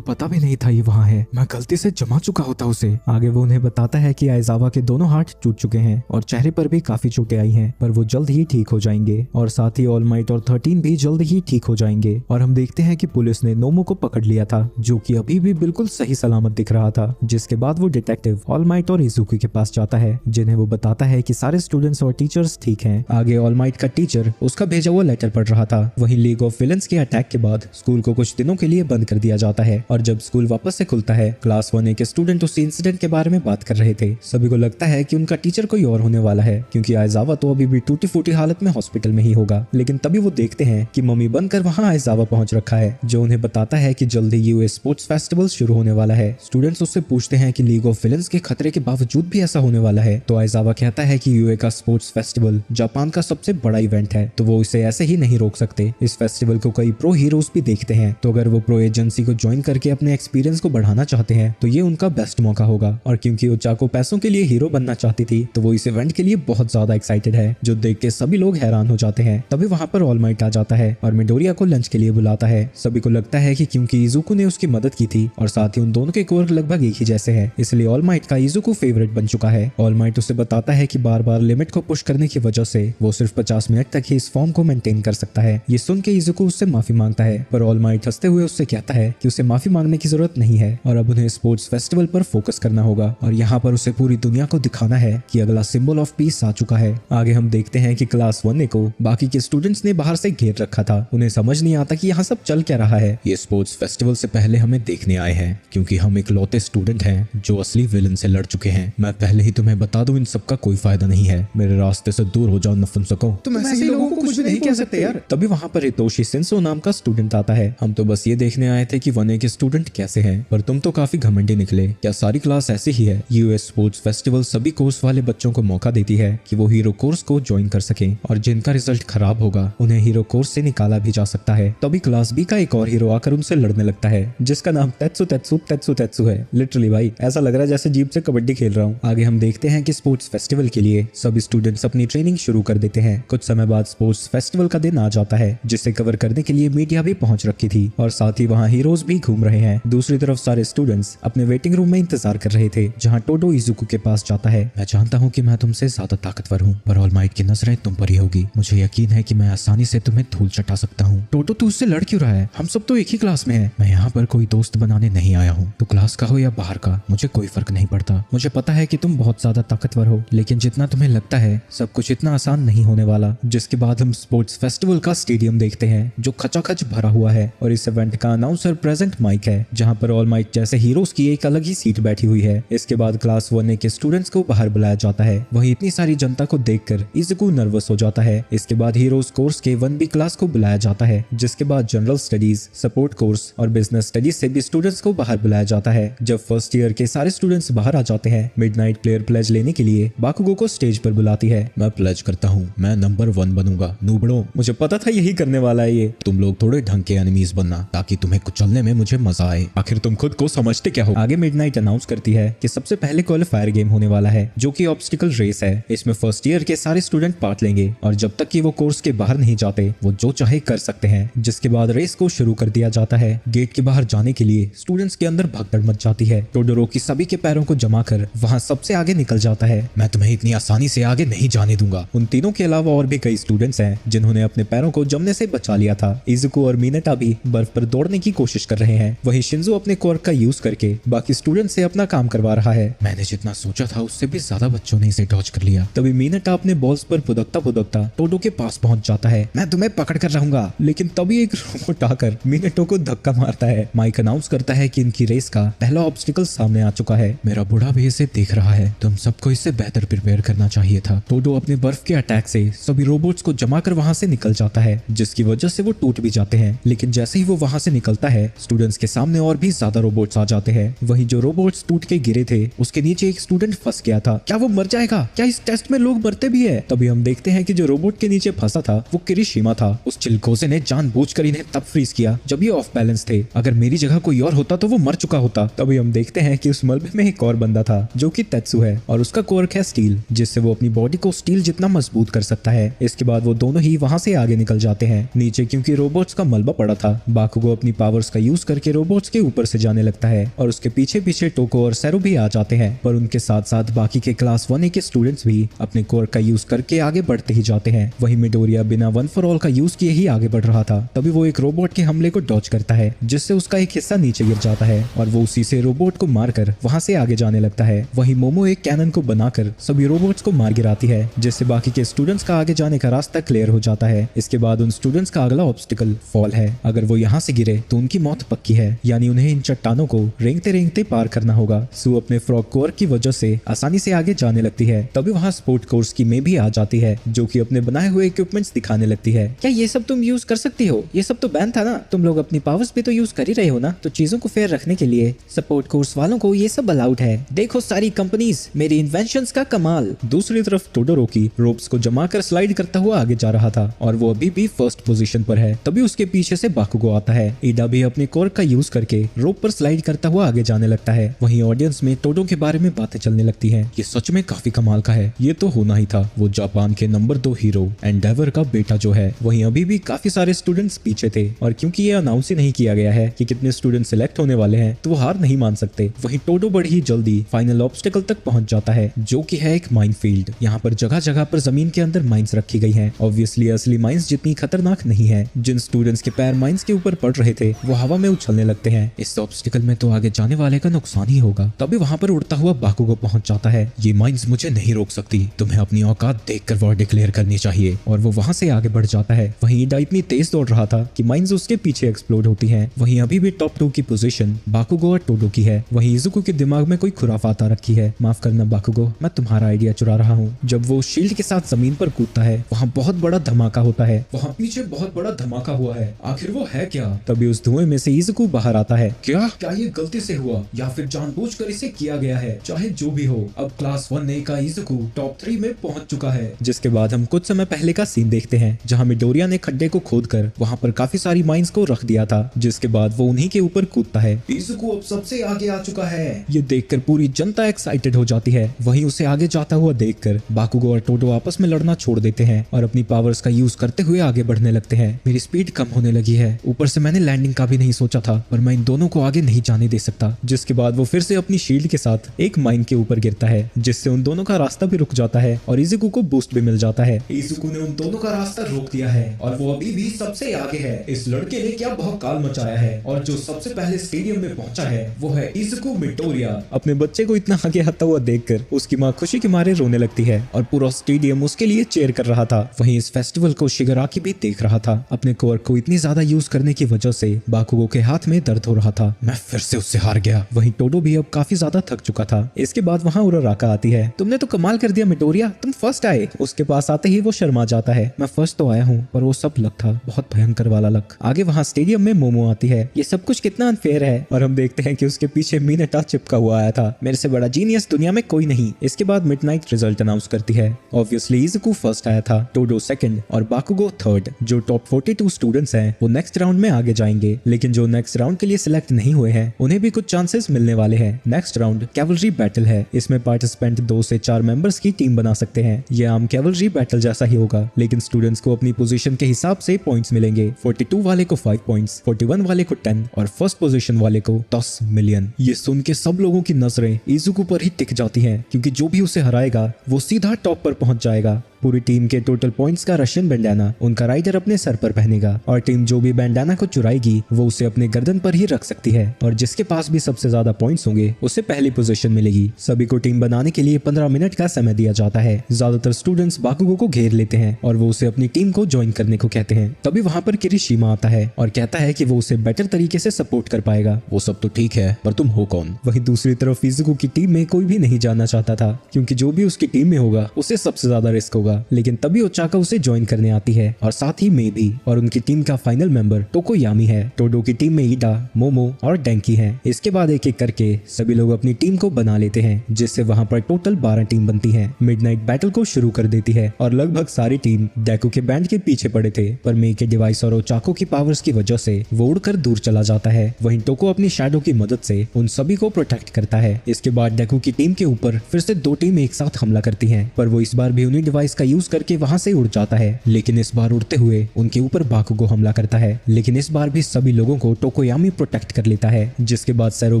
पता भी नहीं था ये वहाँ है। मैं गलती से जमा चुका होता उसे। आगे वो उन्हें बताता है कि आइजावा के दोनों हाथ टूट चुके हैं और चेहरे पर भी काफी चोटें आई हैं, पर वो जल्द ही ठीक हो जाएंगे और साथ ही ऑल माइट और 13 भी जल्द ही ठीक हो जाएंगे। और हम देखते हैं कि पुलिस ने नोमो को पकड़ लिया था, जो कि अभी भी बिल्कुल सही सलामत दिख रहा था। जिसके बाद वो डिटेक्टिव ऑल माइट और इजुकी के पास जाता है, जिन्हें वो बताता है कि सारे स्टूडेंट्स और टीचर्स ठीक हैं। आगे ऑल माइट का टीचर उसका भेजा हुआ लेटर पढ़ रहा था। वहीं लीग ऑफ विलन्स के अटैक के बाद स्कूल को कुछ दिनों के लिए बंद कर दिया जाता है और जब स्कूल वापस से खुलता है, क्लास 1A के स्टूडेंट उस इंसिडेंट के बारे में बात कर रहे थे। सभी को लगता है कि उनका टीचर कोई और होने वाला है, क्योंकि आइजावा तो अभी भी टूटी फूटी हालत में हॉस्पिटल में ही होगा। लेकिन तभी वो देखते हैं कि मम्मी बनकर वहाँ आइजावा पहुंच रखा है, जो उन्हें बताता है कि जल्द ही यूएस स्पोर्ट्स फेस्टिवल शुरू होने वाला है। स्टूडेंट्स उससे पूछते हैं कि लीग ऑफ विलन्स के खतरे के बावजूद भी ऐसा होने वाला है, तो आइजावा कहता है कि यूए का स्पोर्ट्स फेस्टिवल जापान का सबसे बड़ा इवेंट है, तो वो इसे ऐसे ही नहीं रोक सकते। इस फेस्टिवल को कई प्रो हीरोज भी देखते हैं, तो अगर वो प्रो एजेंसी को ज्वाइन करके अपने एक्सपीरियंस को बढ़ाना चाहते हैं तो ये उनका बेस्ट मौका होगा। और क्योंकि ओचाको पैसों के लिए हीरो बनना चाहती थी, तो वो इस इवेंट के लिए बहुत ज्यादा एक्साइटेड है, जो देख के सभी लोग हैरान हो जाते हैं। तभी वहाँ पर ऑल माइट आ जाता है और मिडोरिया को लंच के लिए बुलाता है। सभी को लगता है कि क्योंकि इजुको ने उसकी मदद की थी और साथ ही उन दोनों के कोर लगभग एक ही जैसे हैं, इसलिए ऑल माइट का इजुको फेवरेट बन चुका है। ऑल माइट उसे बताता है कि बार बार लिमिट को पुश करने की वजह से वो सिर्फ 50 मिनट तक ही इस फॉर्म को मेंटेन कर सकता है। ये सुन के इजुको उससे माफी मांगता है, पर ऑल माइट हंसते हुए उससे कहता है कि उसे माफी मांगने की जरूरत नहीं है और अब उन्हें स्पोर्ट्स फेस्टिवल पर फोकस करना होगा। और यहाँ पर उसे पूरी दुनिया को दिखाना है कि अगला सिंबल ऑफ पीस आ चुका है। आगे हम देखते हैं कि क्लास 1A को बाकी के स्टूडेंट्स ने बाहर से घेर रखा था। उन्हें समझ नहीं आता कि यहाँ सब चल क्या रहा है। ये स्पोर्ट्स फेस्टिवल से पहले हमें देखने आए हैं, क्योंकि हम एक लौते स्टूडेंट हैं जो असली विलन से लड़ चुके हैं। मैं पहले ही तुम्हें बता दूं, इन सब का कोई फायदा नहीं है। मेरे रास्ते से दूर हो जाओ नपुंसकों। तुम ऐसे ही लोगों को कुछ नहीं कह सकते यार। तभी वहाँ पर हितोशी सिंसो नाम का स्टूडेंट आता है। हम तो बस ये देखने आए थे कि 1A के स्टूडेंट कैसे हैं, पर तुम तो काफी घमंडी निकले। क्या सारी क्लास ऐसी ही है? यूएस स्पोर्ट्स फेस्टिवल सभी कोर्स वाले बच्चों को मौका देती है कि वो हीरो कोर्स को ज्वाइन कर सकें, और जिनका रिजल्ट खराब होगा उन्हें हीरो कोर्स से निकाला भी जा सकता है। तभी क्लास बी का एक और हीरो आकर उनसे लड़ने लगता है, जिसका नाम तेत्सु तेत्सु तेत्सु तेत्सु है। लिटरली भाई ऐसा लग रहा है जैसे जीप से कबड्डी खेल रहा हूँ। आगे हम देखते हैं कि स्पोर्ट्स फेस्टिवल के लिए सभी स्टूडेंट्स अपनी ट्रेनिंग शुरू कर देते हैं। कुछ समय बाद स्पोर्ट्स फेस्टिवल का दिन आ जाता है, जिसे कवर करने के लिए मीडिया भी पहुंच रखी थी और साथ ही वहाँ हीरोज भी घूम रहे हैं। दूसरी तरफ सारे स्टूडेंट्स अपने वेटिंग रूम में इंतजार कर रहे थे, जहाँ टोडो इजुको के पास जाता है। मैं जानता हूँ कि मैं तुमसे ज्यादा ताकतवर हूँ, पर ऑल माइट की नजरें तुम पर ही होगी। मुझे यकीन है कि मैं आसानी से तुम्हें धूल चटा सकता हूँ। टोटो तू उससे लड़ क्यों रहा है? हम सब तो एक ही क्लास में हैं। मैं यहाँ पर कोई दोस्त बनाने नहीं आया हूँ, तो क्लास का हो या बाहर का, मुझे कोई फर्क नहीं पड़ता। मुझे पता है कि तुम बहुत ज्यादा ताकतवर हो, लेकिन जितना तुम्हें लगता है सब कुछ इतना आसान नहीं होने वाला। जिसके बाद हम स्पोर्ट्स फेस्टिवल का स्टेडियम देखते हैं, जो खचाखच भरा हुआ है, और इस इवेंट का अनाउंसर प्रेजेंट माइक है, जहाँ पर ऑल माइट जैसे हीरोज की एक अलग ही सीट बैठी हुई है। इसके बाद क्लास 1A के स्टूडेंट्स को बाहर बुलाया जाता है। वहीं इतनी सारी जनता को देखकर इजुको नर्वस हो जाता है। इसके बाद हीरोज कोर्स के 1B क्लास को बुलाया जाता है, जिसके बाद जनरल स्टडीज, सपोर्ट कोर्स और बिजनेस स्टडीज से भी स्टूडेंट्स को बाहर बुलाया जाता है। जब फर्स्ट ईयर के सारे स्टूडेंट्स बाहर आ जाते हैं, मिडनाइट प्लेयर प्लेज लेने के लिए बाकुगो को स्टेज पर बुलाती है। मैं प्लेज करता हूँ, मैं नंबर 1 बनूंगा। नूबड़ो, मुझे पता था यही करने वाला है ये। तुम लोग थोड़े ढंग के एनिमीज बनना, ताकि तुम्हें कुचलने में मुझे मजा आए। आखिर तुम खुद को समझते क्या हो? आगे मिडनाइट अनाउंस करती है कि सबसे पहले क्वालिफायर गेम होने वाला है, जो कि ऑब्स्टिकल रेस है। इसमें फर्स्ट ईयर के सारे स्टूडेंट पार्ट लेंगे, और जब तक कि वो कोर्स के बाहर नहीं जाते, वो जो चाहे कर सकते हैं। जिसके बाद रेस को शुरू कर दिया जाता है। गेट के बाहर जाने के लिए स्टूडेंट्स के अंदर भगदड़ मच जाती है। टोडोरोकी सभी के पैरों को जमा कर वहाँ सबसे आगे निकल जाता है। मैं तुम्हें इतनी आसानी से आगे नहीं जाने दूंगा। उन तीनों के अलावा और भी कई स्टूडेंट्स हैं जिन्होंने अपने पैरों को जमने से बचा लिया था। इजुको और मिनेटा भी बर्फ पर दौड़ने की कोशिश कर रहे हैं। वहीं शिंजो अपने क्वर्क का यूज करके बाकी स्टूडेंट से अपना काम करवा रहा है। मैंने जितना सोचा था उससे भी ज्यादा बच्चों ने इसे डॉज कर लिया। तभी मिनेटा अपने बॉल्स पर फुदकता फुदकता टोडो के पास पहुंच जाता है। मैं तुम्हें पकड़ कर रहूंगा। लेकिन तभी एक रोबोट आकर मिनेटो को धक्का मारता है। माइक अनाउंस करता है कि इनकी रेस का पहला ऑब्स्टिकल सामने आ चुका है। मेरा बूढ़ा भी इसे देख रहा है। तुम सबको इससे बेहतर प्रिपेयर करना चाहिए था। टोडो अपने बर्फ के अटैक से सभी रोबोट्स को जमा कर वहां से निकल जाता है, जिसकी वजह से वो टूट भी जाते हैं। लेकिन जैसे ही वो वहां से निकलता है, स्टूडेंट्स के सामने और भी ज्यादा रोबोट्स आ जाते हैं। वहीं जो रोबोट्स टूट के गिरे थे, उसके नीचे एक स्टूडेंट फंस गया था। क्या वो मर जाएगा? क्या इस टेस्ट में लोग मरते भी है? तभी हम देखते हैं कि जो रोबोट के नीचे फंसा था वो किरिशिमा था। उस चिलकोजे ने जानबूझकर इन्हें तब फ्रीज किया जब ये ऑफ बैलेंस थे। अगर मेरी जगह कोई और होता तो वो मर चुका होता। तभी हम देखते हैं कि उस मलबे में एक और बंदा था, जो कि तेत्सु है, और उसका क्वर्क है स्टील, जिससे वो अपनी बॉडी को स्टील जितना मजबूत कर सकता है। इसके बाद वो दोनों ही वहां से आगे निकल निकल जाते हैं नीचे, क्योंकि रोबोट्स का मलबा पड़ा था। बाकुगो अपनी पावर्स का यूज करके रोबोट्स के ऊपर से जाने लगता है और उसके पीछे पीछे टोको और सेरो भी आ जाते हैं, पर उनके साथ साथ बाकी के क्लास 1A के स्टूडेंट्स भी अपने कोर का यूज करके आगे बढ़ते ही जाते हैं। वहीं मिडोरिया बिना वन फॉर ऑल का यूज किए ही आगे बढ़ रहा था। तभी वो एक रोबोट के हमले को डॉज करता है, जिससे उसका एक हिस्सा नीचे गिर जाता है और वो उसी से रोबोट को मारकर वहां से आगे जाने लगता है। वहीं मोमो एक कैनन को बनाकर सभी रोबोट्स को मार गिराती है, जिससे बाकी के स्टूडेंट्स का आगे जाने का रास्ता क्लियर हो जाता है। इसके बाद उन स्टूडेंट्स का अगला ऑब्स्टिकल फॉल है। अगर वो यहाँ से गिरे तो उनकी मौत पक्की है, यानी उन्हें इन चट्टानों को रेंगते रेंगते पार करना होगा। सू अपने फ्रॉग कोर की वजह से आसानी से आगे जाने लगती है। तभी वहाँ स्पोर्ट कोर्स की मे भी आ जाती है, जो कि अपने बनाए हुए इक्विपमेंट्स दिखाने लगती है। क्या ये सब तुम यूज कर सकती हो? ये सब तो बैन था ना, तुम लोग अपनी पावर्स भी तो यूज कर ही रहे हो ना, तो चीजों को फेयर रखने के लिए सपोर्ट कोर्स वालों को ये सब अलाउड है। देखो सारी कंपनीज मेरी इन्वेंशंस का कमाल। दूसरी तरफ टोडोरोकी रोप्स को जमा कर स्लाइड करता हुआ आगे जा रहा था और वो अभी भी फर्स्ट पोजीशन पर है। तभी उसके पीछे से बाकुगो आता है। ईडा भी अपने कोर का यूज करके रोप पर स्लाइड करता हुआ आगे जाने लगता है। वहीं ऑडियंस में टोडो के बारे में बातें चलने लगती हैं। ये सच में काफी कमाल का है, ये तो होना ही था। वो जापान के नंबर 2 हीरो एंडेवर का बेटा जो है। वहीं अभी भी काफी सारे स्टूडेंट्स पीछे थे और क्योंकि ये अनाउंस ही नहीं किया गया है कि कितने स्टूडेंट सिलेक्ट होने वाले हैं, तो वो हार नहीं मान सकते। वहीं टोडो बड़ी ही जल्दी फाइनल ऑब्स्टिकल तक पहुंच जाता है, जो कि है एक माइन फील्ड। यहाँ पर जगह जगह पर जमीन के अंदर माइंस रखी गई हैं। ऑब्वियसली असली माइंस जितनी खतरनाक नहीं है। जिन स्टूडेंट्स के पैर माइंस के ऊपर पड़ रहे थे वो हवा में उछलने लगते हैं। इस ऑब्स्टिकल में तो आगे जाने वाले का नुकसान ही होगा। तभी वहाँ पर उड़ता हुआ बाकुगो पहुंच जाता है। ये माइंस मुझे नहीं रोक सकती, तुम्हें अपनी औकात देखकर वॉर डिक्लेयर करनी चाहिए। और वो वहाँ से आगे बढ़ जाता है। वहीं ईडा इतनी तेज दौड़ रहा था कि माइंस उसके पीछे एक्सप्लोड होती हैं। वहीं अभी भी टॉप 2 की पोजीशन बाकुगो और टोडो की है। वहीं इजुको के दिमाग में कोई खुराफात आ रखी है। माफ करना बाकुगो, मैं तुम्हारा आइडिया चुरा रहा हूँ। जब वो शील्ड के साथ जमीन पर कूदता है, वहाँ बहुत बड़ा धमाका होता है। वहाँ पीछे बहुत बड़ा धमाका हुआ है, आखिर वो है क्या? तभी उस धुएं में से इजुको बाहर आता है। क्या ये गलती से हुआ या फिर जानबूझकर इसे किया गया है? चाहे जो भी हो, अब क्लास 1A का इजुको टॉप 3 में पहुंच चुका है। जिसके बाद हम कुछ समय पहले का सीन देखते हैं, जहाँ मिडोरिया ने खड्डे को खोदकर वहाँ पर काफी सारी माइंस को रख दिया था, जिसके बाद वो उन्हीं के ऊपर कूदता है। इजुको अब सबसे आगे आ चुका है। ये देखकर पूरी जनता एक्साइटेड हो जाती है। वहीं उसे आगे जाता हुआ देखकर बाकुगो और टोडो आपस में लड़ना छोड़ देते हैं और अपनी पावर्स का यूज करते हुए आगे बढ़ने लगते हैं। मेरी स्पीड कम होने लगी है, ऊपर से मैंने लैंडिंग का भी नहीं सोचा था, पर मैं इन दोनों को आगे नहीं जाने दे सकता। जिसके बाद वो फिर से अपनी शील्ड के साथ एक माइन के ऊपर गिरता है, जिससे उन दोनों का रास्ता भी रुक जाता है और इजुको को बूस्ट भी मिल जाता है। इजुको ने उन दोनों का रास्ता रोक दिया है और वो अभी भी सबसे आगे है। इस लड़के ने क्या भौकाल मचाया है, और जो सबसे पहले स्टेडियम में पहुंचा है वो है इजुको मिडोरिया। अपने बच्चे को इतना आगे आता हुआ देखकर उसकी माँ खुशी के मारे रोने लगती है और पूरा स्टेडियम उसके लिए चीयर कर रहा था। वहीं इस फेस्टिवल को शिगाराकी भी देख रहा था। अपने कोर को इतनी ज्यादा यूज करने की वजह से बाकुगो के हाथ में दर्द हो रहा था। मैं फिर से उससे हार गया। वहीं टोडो भी अब काफी ज्यादा थक चुका था। इसके बाद वहाँ उराराका आती है। तुमने तो कमाल कर दिया मिडोरिया, तुम फर्स्ट आए। उसके पास आते ही वो शर्मा जाता है। मैं फर्स्ट तो आया हूँ, पर वो सब लक था, बहुत भयंकर वाला लक। आगे वहाँ स्टेडियम में मोमो आती है। ये सब कुछ कितना अनफेयर है, और हम देखते हैं कि उसके पीछे मिनेटा चिपका हुआ आया था। मेरे से बड़ा जीनियस दुनिया में कोई नहीं। इसके बाद मिडनाइट रिजल्ट अनाउंस करती है। ऑब्वियसली इजुको फर्स्ट आया था, टोडो सेकंड और बाकुगो थर्ड। जो टॉप 42 स्टूडेंट्स हैं वो नेक्स्ट राउंड में आगे जाएंगे, लेकिन जो नेक्स्ट राउंड के लिए सिलेक्ट नहीं हुए हैं उन्हें भी कुछ चांसेस मिलने वाले हैं। नेक्स्ट राउंड कैवलरी बैटल है। इसमें पार्टिसिपेंट 2 से 4 मेंबर्स की टीम बना सकते हैं। ये आम कैवलरी बैटल जैसा ही होगा, लेकिन स्टूडेंट्स को अपनी पोजीशन के हिसाब से पॉइंट्स मिलेंगे। 42 वाले को 5 पॉइंट्स, 41 वाले को 10 और फर्स्ट पोजीशन वाले को 10 मिलियन। ये सुन के सब लोगों की नजरें इजुको पर ही टिक जाती हैं, क्योंकि जो भी उसे हराएगा वो सीधा टॉप पर पहुंच जाएगा। पूरी टीम के टोटल पॉइंट्स का रशियन बैंडाना उनका राइडर अपने सर पर पहनेगा, और टीम जो भी बैंडाना को चुराएगी वो उसे अपने गर्दन पर ही रख सकती है, और जिसके पास भी सबसे ज्यादा पॉइंट्स होंगे उसे पहली पोजीशन मिलेगी। सभी को टीम बनाने के लिए 15 मिनट का समय दिया जाता है। ज्यादातर स्टूडेंट्स बाकुगो को घेर लेते हैं और वो उसे अपनी टीम को ज्वाइन करने को कहते हैं। तभी वहाँ पर किरिशिमा आता है और कहता है कि वो उसे बेटर तरीके से सपोर्ट कर पाएगा। वो सब तो ठीक है, पर तुम हो कौन? वहीं दूसरी तरफ इजुको की टीम में कोई भी नहीं जानना चाहता था, क्योंकि जो भी उसकी टीम में होगा उसे सबसे ज्यादा रिस्क होगा। लेकिन तभी ओचाका उसे ज्वाइन करने आती है, और साथ ही मे भी। और उनकी टीम का फाइनल मेंबर टोकोयामी है। टोडो की टीम में ईडा, मोमो और डेंकी हैं। इसके बाद एक एक करके सभी लोग अपनी टीम को बना लेते हैं, जिससे वहां पर टोटल 12 टीम बनती है। मिडनाइट बैटल को शुरू कर देती है और लगभग सारी टीम डेको के बैंड के पीछे पड़े थे, पर मे के डिवाइस और ओचाको की पावर्स की वजह से वो उड़कर दूर चला जाता है। वहीं टोको अपनी शैडो की मदद से उन सभी को प्रोटेक्ट करता है। इसके बाद डेको की टीम के ऊपर फिर से 2 टीम एक साथ हमला करती हैं, पर वो इस बार भी उन्हीं डिवाइस का यूज करके वहाँ से उड़ जाता है, लेकिन इस बार उड़ते हुए उनके ऊपर बाकुगो हमला करता है। लेकिन इस बार भी सभी लोगों को टोकोयामी प्रोटेक्ट कर लेता है, जिसके बाद सैरो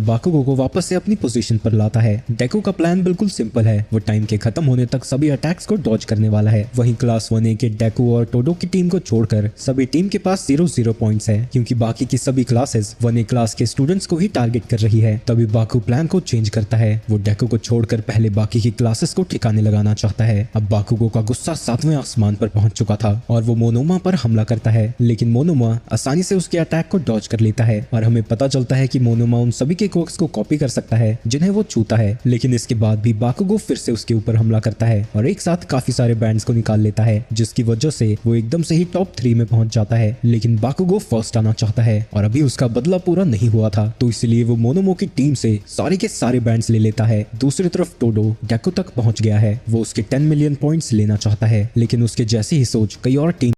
बाकुगो को वापस से अपनी पोजीशन पर लाता है। डेको का प्लान बिल्कुल सिंपल है, वो टाइम के खत्म होने तक सभी अटैक्स को डॉज करने वाला है। वहीं क्लास 1A के डेको और टोडो की टीम को छोड़कर सभी टीम के पास 0-0 पॉइंट्स है, क्योंकि बाकी की सभी क्लासेस 1A क्लास के स्टूडेंट्स को ही टारगेट कर रही है। तभी बाकू प्लान को चेंज करता है, वो डेको को छोड़कर पहले बाकी की क्लासेस को ठिकाने लगाना चाहता है। अब बाकुगो का गुस्सा 7वें आसमान पर पहुंच चुका था और वो मोनोमा पर हमला करता है, लेकिन मोनोमा आसानी से उसके अटैक को डॉज कर लेता है और हमें पता चलता है कि मोनोमा उन सभी के कोक्स को कॉपी कर सकता है जिन्हें वो छूता है। लेकिन इसके बाद भी बाकुगो फिर से उसके ऊपर हमला करता है और एक साथ काफी सारे बैंड्स को निकाल लेता है, जिसकी वजह से वो एकदम से ही टॉप 3 में पहुंच जाता है। लेकिन बाकुगो फर्स्ट आना चाहता है और अभी उसका बदला पूरा नहीं हुआ था, तो इसलिए वो मोनोमो की टीम से सारे के सारे बैंड्स ले लेता है। दूसरी तरफ टोडो डेको तक पहुंच गया है, वो उसके 10 मिलियन पॉइंट्स लेना चाहता है, लेकिन उसके जैसी ही सोच कई और टीम